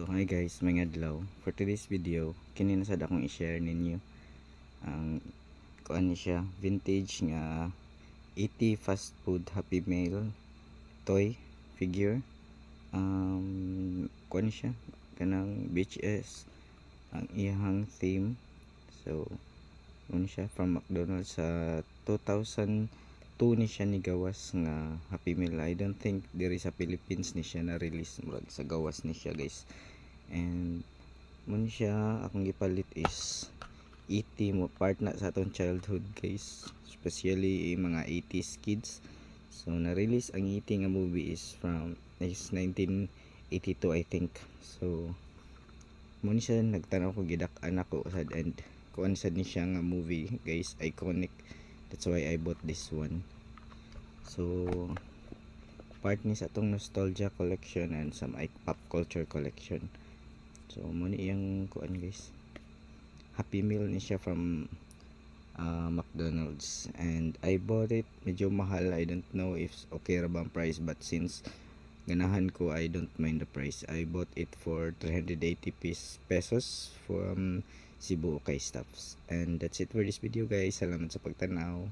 So hi guys, mga adlaw. For today's video, kini na sad akong i-share ninyo ang kuan ni siya, vintage nga 80 fast food Happy Meal toy figure. Kuan ni siya kanang BHS ang iyang theme. So kuan siya from McDonald's sa 2002 ni siya ni gawas nga Happy Meal. I don't think diri sa Philippines ni siya na release, murag sa gawas ni siya guys. And mun siya akong gipalit is 80 mo part na sa atong childhood guys, especially mga 80s kids. So na release ang 80 nga movie is 1982 I think. So mun siya nagtanaw ko, gidak-an ako sad, and kuan sad ni siya nga movie guys, iconic. That's why I bought this one. So part ni sa atong nostalgia collection and some pop culture collection. So mo ni iyang kuan guys, Happy Meal ni siya from McDonald's, and I bought it medyo mahal. I don't know if okay ra ba ang price, but since ganahan ko, I don't mind the price. I bought it for 380 pesos from Cebu Kay Stuffs. And that's it for this video guys. Salamat sa pagtanaw.